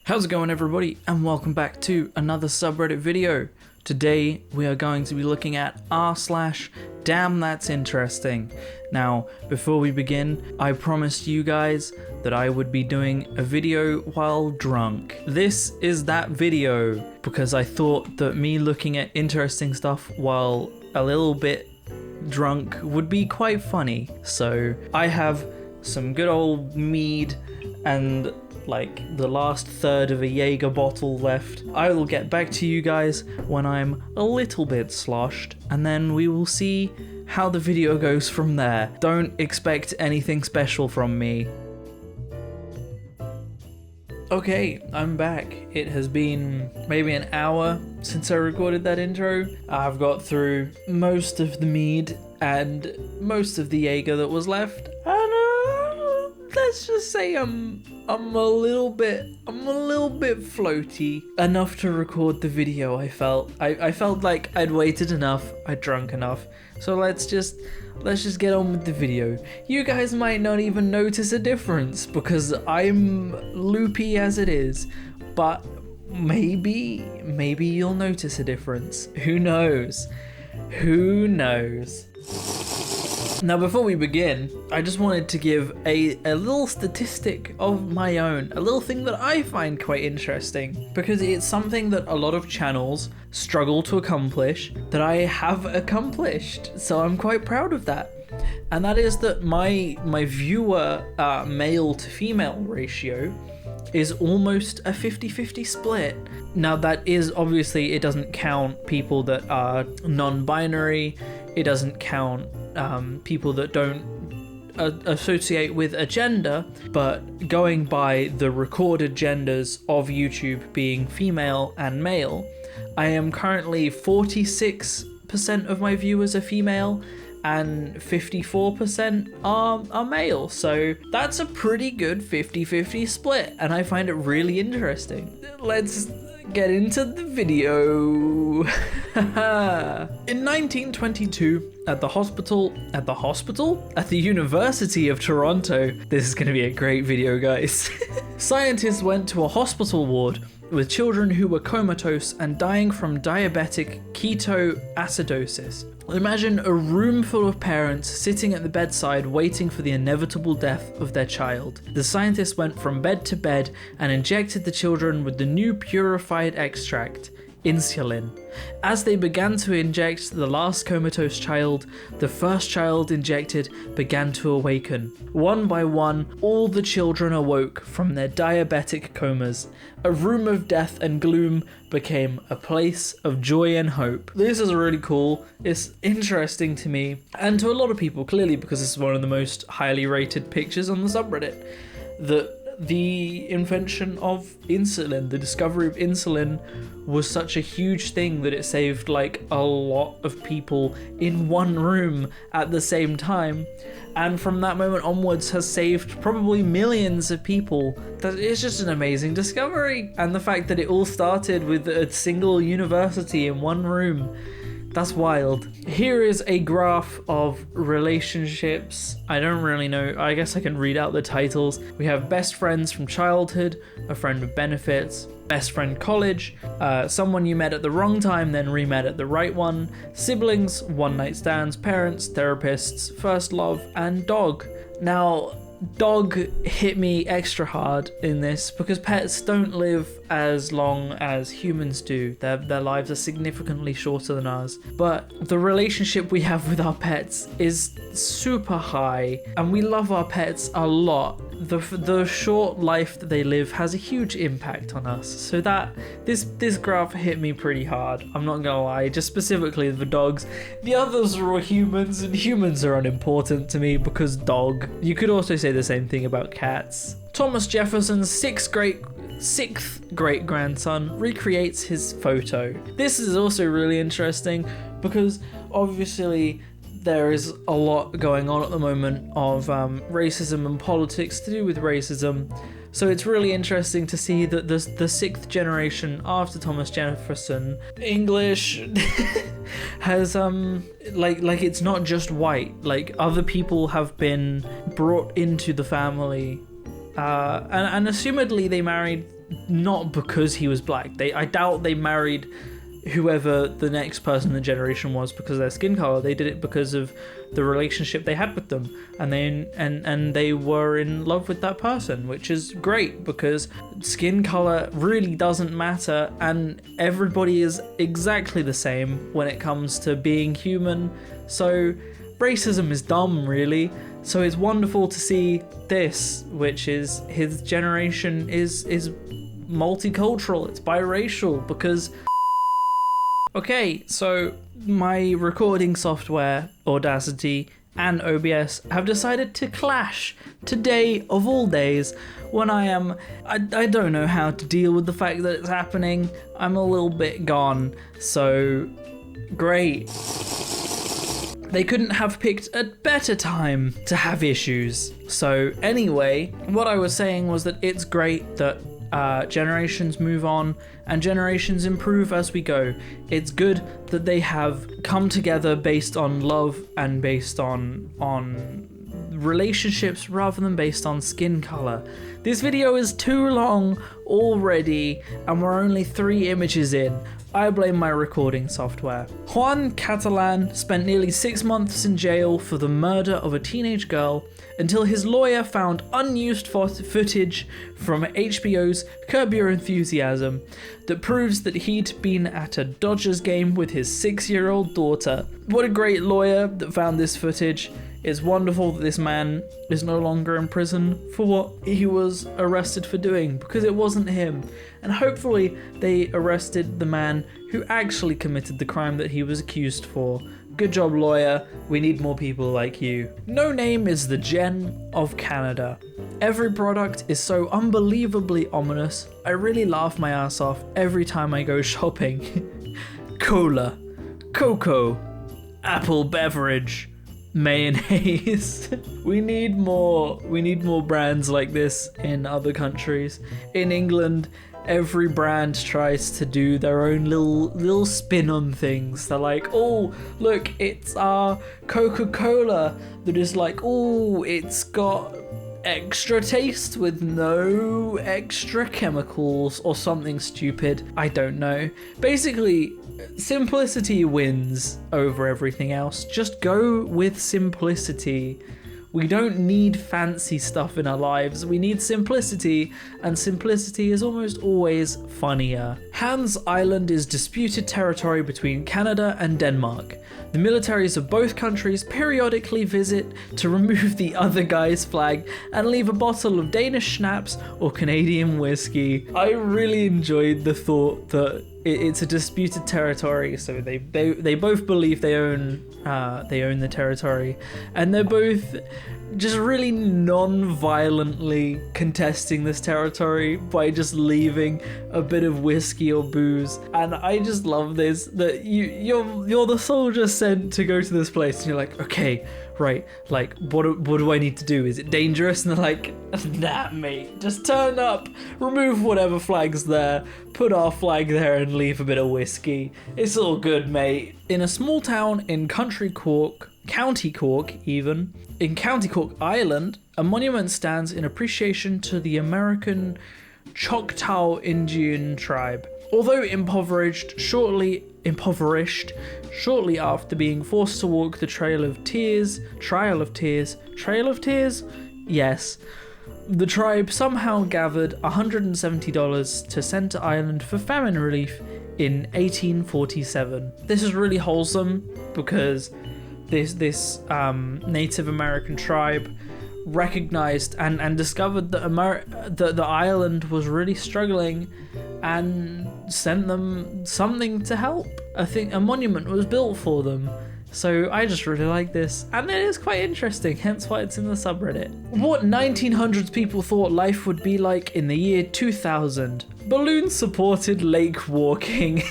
How's it going, everybody, and welcome back to another subreddit video. Today we are going to be looking at r/damnthatsinteresting. Now, before we begin, I promised you guys that I would be doing a video while drunk. This is that video because I thought that me looking at interesting stuff while a little bit drunk would be quite funny. So I have some good old mead and like the last third of a Jaeger bottle left. I will get back to you guys when I'm a little bit sloshed, and then we will see how the video goes from there. Don't expect anything special from me. Okay, I'm back. It has been maybe an hour since I recorded that intro. I've got through most of the mead and most of the Jaeger that was left, and let's just say I'm a little bit floaty. Enough to record the video. I felt like I'd waited enough, I'd drunk enough. So let's just get on with the video. You guys might not even notice a difference because I'm loopy as it is, but maybe you'll notice a difference. Who knows? Who knows? Now, before we begin, I just wanted to give a little statistic of my own, a little thing that I find quite interesting, because it's something that a lot of channels struggle to accomplish that I have accomplished, so I'm quite proud of that. And that is that my viewer male to female ratio is almost a 50-50 split. Now, that is obviously, it doesn't count people that are non-binary, it doesn't count people that don't associate with a gender, but going by the recorded genders of YouTube being female and male, I am currently 46% of my viewers are female and 54% are male, so that's a pretty good 50-50 split, and I find it really interesting. Let's get into the video. In 1922, at the University of Toronto, this is going to be a great video, guys. Scientists went to a hospital ward with children who were comatose and dying from diabetic ketoacidosis. Imagine a room full of parents sitting at the bedside waiting for the inevitable death of their child. The scientists went from bed to bed and injected the children with the new purified extract, insulin. As they began to inject the last comatose child, the first child injected began to awaken. One by one, all the children awoke from their diabetic comas. A room of death and gloom became a place of joy and hope. This is really cool. It's interesting to me, and to a lot of people, clearly, because this is one of the most highly rated pictures on the subreddit, that the invention of insulin, the discovery of insulin, was such a huge thing that it saved like a lot of people in one room at the same time, and from that moment onwards has saved probably millions of people. That is just an amazing discovery, and the fact that it all started with a single university in one room, that's wild. Here is a graph of relationships. I don't really know. I guess I can read out the titles. We have best friends from childhood, a friend with benefits, best friend college, someone you met at the wrong time then re-met at the right one, siblings, one night stands, parents, therapists, first love, and dog. Now, dog hit me extra hard in this because pets don't live as long as humans do. Their lives are significantly shorter than ours. But the relationship we have with our pets is super high, and we love our pets a lot. The short life that they live has a huge impact on us. So that this graph hit me pretty hard. I'm not gonna lie, just specifically the dogs. The others are all humans, and humans are unimportant to me because dog. You could also say the same thing about cats. Thomas Jefferson's sixth great-grandson recreates his photo. This is also really interesting because obviously there is a lot going on at the moment of racism and politics to do with racism. So it's really interesting to see that the sixth generation after Thomas Jefferson, English, has like it's not just white. Like other people have been brought into the family, and assumedly they married not because he was black. I doubt they married whoever the next person in the generation was because of their skin color. They did it because of the relationship they had with them, and they were in love with that person, which is great because skin color really doesn't matter, and everybody is exactly the same when it comes to being human. So racism is dumb, really. So it's wonderful to see this, which is his generation is multicultural, it's biracial, because okay, so my recording software, Audacity, and OBS have decided to clash today of all days when I don't know how to deal with the fact that it's happening. I'm a little bit gone, so great. They couldn't have picked a better time to have issues. So anyway, what I was saying was that it's great that generations move on and generations improve as we go. It's good that they have come together based on love and based on relationships rather than based on skin color. This video is too long already and we're only 3 images in. I blame my recording software. Juan Catalan spent nearly 6 months in jail for the murder of a teenage girl until his lawyer found unused footage from HBO's Curb Your Enthusiasm that proves that he'd been at a Dodgers game with his 6-year-old daughter. What a great lawyer that found this footage. It's wonderful that this man is no longer in prison for what he was arrested for doing, because it wasn't him. And hopefully they arrested the man who actually committed the crime that he was accused for. Good job, lawyer. We need more people like you. No Name is the gen of Canada. Every product is so unbelievably ominous. I really laugh my ass off every time I go shopping. Cola, cocoa, apple beverage, mayonnaise. We need more brands like this in other countries. In England, every brand tries to do their own little spin on things. They're like, oh, look, it's our Coca-Cola that is like, oh, it's got extra taste with no extra chemicals or something stupid. I don't know. Basically, simplicity wins over everything else. Just go with simplicity. We don't need fancy stuff in our lives. We need simplicity, and simplicity is almost always funnier. Hans Island is disputed territory between Canada and Denmark. The militaries of both countries periodically visit to remove the other guy's flag and leave a bottle of Danish schnapps or Canadian whiskey. I really enjoyed the thought that it's a disputed territory, so they both believe they own the territory, and they're both just really non-violently contesting this territory by just leaving a bit of whiskey or booze. And I just love this, that you're the soldier sent to go to this place, and you're like, okay, right, like what do I need to do? Is it dangerous? And they're like, nah, mate, just turn up, remove whatever flag's there, put our flag there, and leave a bit of whiskey. It's all good, mate. In a small town in County Cork, Ireland, a monument stands in appreciation to the American Choctaw Indian tribe. Although impoverished shortly after being forced to walk the Trail of Tears? Yes. The tribe somehow gathered $170 to send to Ireland for famine relief in 1847. This is really wholesome because this Native American tribe recognized and discovered that the island was really struggling and sent them something to help. I think a monument was built for them. So I just really like this, and it is quite interesting, hence why it's in the subreddit. What 1900s people thought life would be like in the year 2000. Balloon-supported lake walking.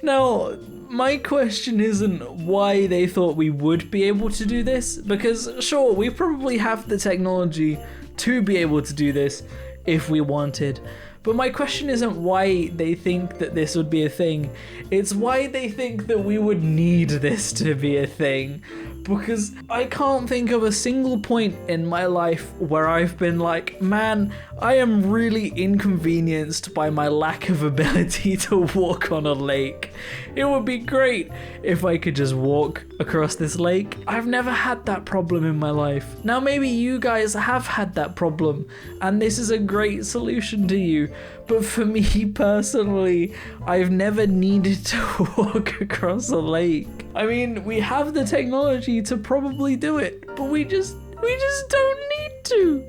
Now, my question isn't why they thought we would be able to do this, because sure, we probably have the technology to be able to do this if we wanted. But my question isn't why they think that this would be a thing. It's why they think that we would need this to be a thing. because I can't think of a single point in my life where I've been like, man, I am really inconvenienced by my lack of ability to walk on a lake. It would be great if I could just walk across this lake. I've never had that problem in my life. Now maybe you guys have had that problem and this is a great solution to you, but for me personally, I've never needed to walk across a lake. I mean, we have the technology to probably do it, but we just don't need to.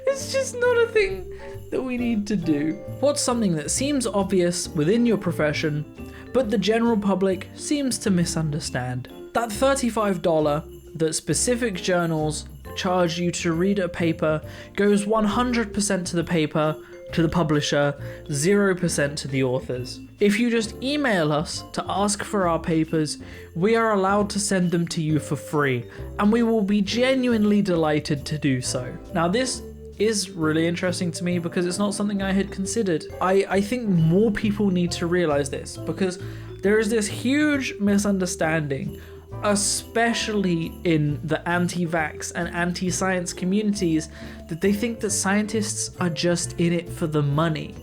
It's just not a thing that we need to do. What's something that seems obvious within your profession, but the general public seems to misunderstand? That $35 that specific journals charge you to read a paper goes 100% to the paper, to the publisher, 0% to the authors. If you just email us to ask for our papers, we are allowed to send them to you for free, and we will be genuinely delighted to do so. Now this is really interesting to me because it's not something I had considered. I think more people need to realize this, because there is this huge misunderstanding, especially in the anti-vax and anti-science communities, that they think that scientists are just in it for the money.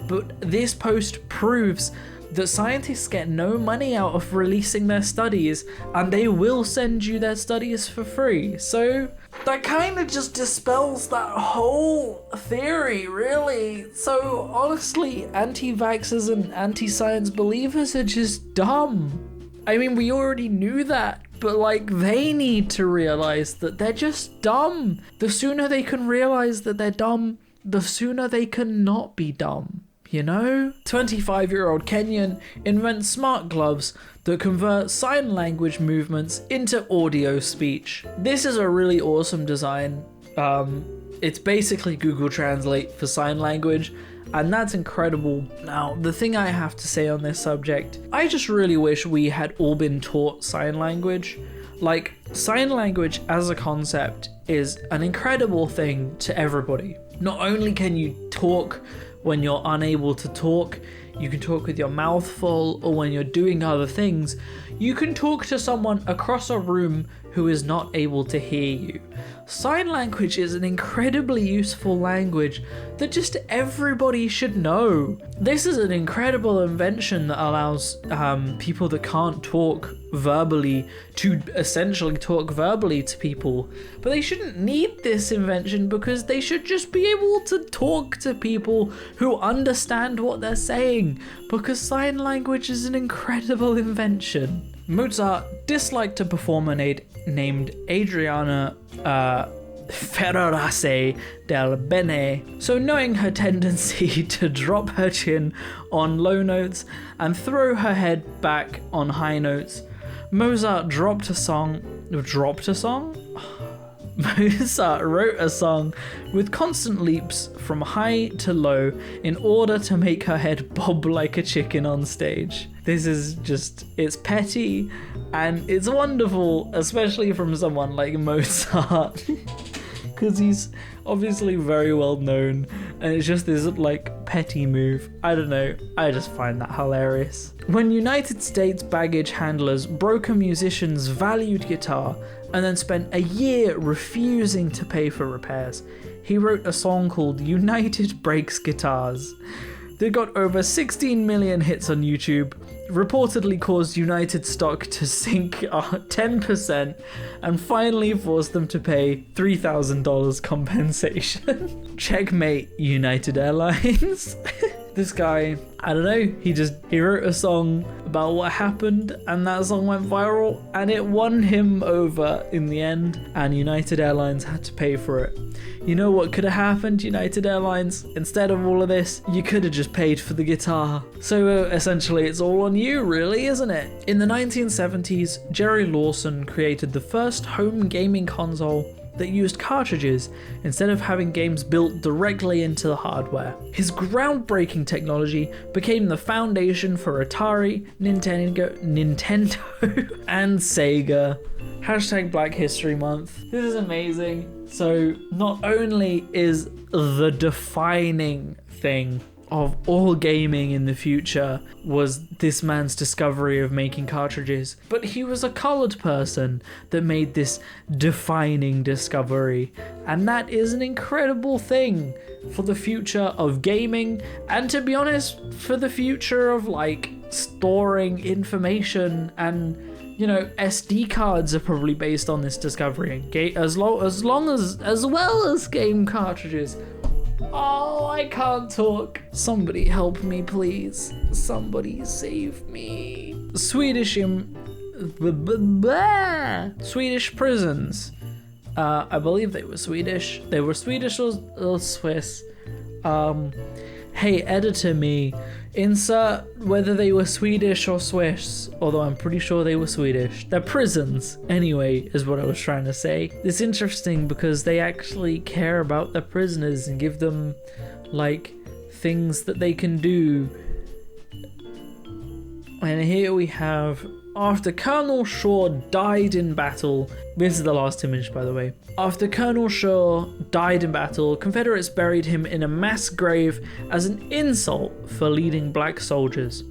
But this post proves that scientists get no money out of releasing their studies, and they will send you their studies for free. So that kind of just dispels that whole theory, really. So honestly, anti-vaxxers and anti-science believers are just dumb. I mean, we already knew that, but like, they need to realize that they're just dumb. The sooner they can realize that they're dumb, the sooner they can not be dumb, you know? 25-year-old Kenyan invents smart gloves that convert sign language movements into audio speech. This is a really awesome design. It's basically Google Translate for sign language, and that's incredible. Now, the thing I have to say on this subject, I just really wish we had all been taught sign language. Like, sign language as a concept is an incredible thing to everybody. Not only can you talk when you're unable to talk, you can talk with your mouth full, or when you're doing other things, you can talk to someone across a room who is not able to hear you. Sign language is an incredibly useful language that just everybody should know. This is an incredible invention that allows people that can't talk verbally to essentially talk verbally to people. But they shouldn't need this invention, because they should just be able to talk to people who understand what they're saying, because sign language is an incredible invention. Mozart disliked a performer named Adriana Ferrarace del Bene, so knowing her tendency to drop her chin on low notes and throw her head back on high notes, Mozart wrote a song with constant leaps from high to low in order to make her head bob like a chicken on stage. This is just, it's petty and it's wonderful, especially from someone like Mozart, because he's obviously very well known, and it's just this like petty move. I don't know, I just find that hilarious. When United States baggage handlers broke a musician's valued guitar and then spent a year refusing to pay for repairs, he wrote a song called United Breaks Guitars. They got over 16 million hits on YouTube, reportedly caused United stock to sink 10%, and finally forced them to pay $3,000 compensation. Checkmate, United Airlines. This guy, I don't know, he wrote a song about what happened, and that song went viral, and it won him over in the end, and United Airlines had to pay for it. You know what could have happened, United Airlines? Instead of all of this, you could have just paid for the guitar. So essentially it's all on you, really, isn't it? In the 1970s, Jerry Lawson created the first home gaming console that used cartridges instead of having games built directly into the hardware. His groundbreaking technology became the foundation for Atari, Nintendo, and Sega. Hashtag Black History Month. This is amazing. So not only is the defining thing of all gaming in the future was this man's discovery of making cartridges. But he was a colored person that made this defining discovery. And that is an incredible thing for the future of gaming, and to be honest, for the future of like storing information. And you know, SD cards are probably based on this discovery, as well as game cartridges. Oh, I can't talk. Somebody help me, please. Somebody save me. Swedish prisons. I believe they were Swedish. They were Swedish or Swiss. Hey, editor me. Insert whether they were Swedish or Swiss, although I'm pretty sure they were Swedish. They're prisons, anyway, is what I was trying to say. It's interesting because they actually care about their prisoners and give them, like, things that they can do. And here we have, after Colonel Shaw died in battle, this is the last image, by the way. After Colonel Shaw died in battle, Confederates buried him in a mass grave as an insult for leading black soldiers.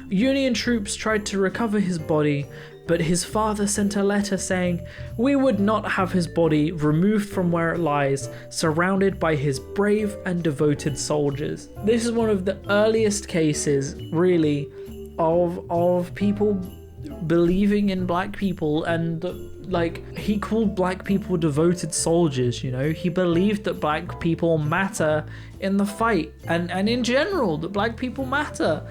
Union troops tried to recover his body, but his father sent a letter saying, "We would not have his body removed from where it lies, surrounded by his brave and devoted soldiers." This is one of the earliest cases, really, of people believing in black people, and like, he called black people devoted soldiers, you know. He believed that black people matter in the fight, and in general, that black people matter.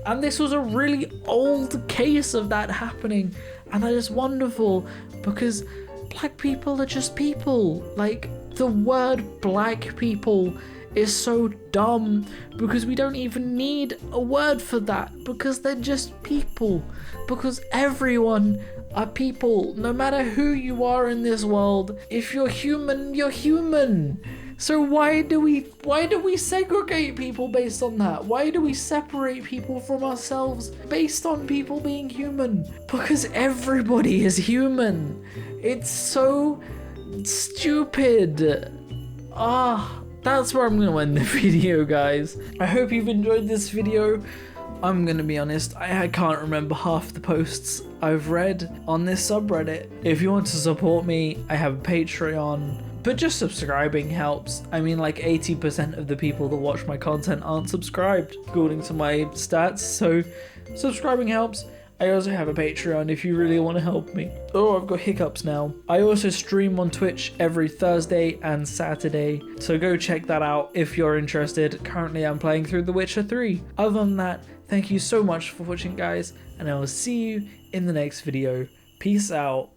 And this was a really old case of that happening, and that is wonderful, because black people are just people. Like, the word black people is so dumb, because we don't even need a word for that, because they're just people, because everyone are people, no matter who you are in this world. If you're human, you're human. So why do we segregate people based on that? Why do we separate people from ourselves based on people being human? Because everybody is human. It's so stupid. That's where I'm going to end the video, guys. I hope you've enjoyed this video. I'm going to be honest, I can't remember half the posts I've read on this subreddit. If you want to support me, I have a Patreon, but just subscribing helps. I mean, like 80% of the people that watch my content aren't subscribed, according to my stats, so subscribing helps. I also have a Patreon if you really want to help me. Oh, I've got hiccups now. I also stream on Twitch every Thursday and Saturday, so go check that out if you're interested. Currently, I'm playing through The Witcher 3. Other than that, thank you so much for watching, guys, and I will see you in the next video. Peace out.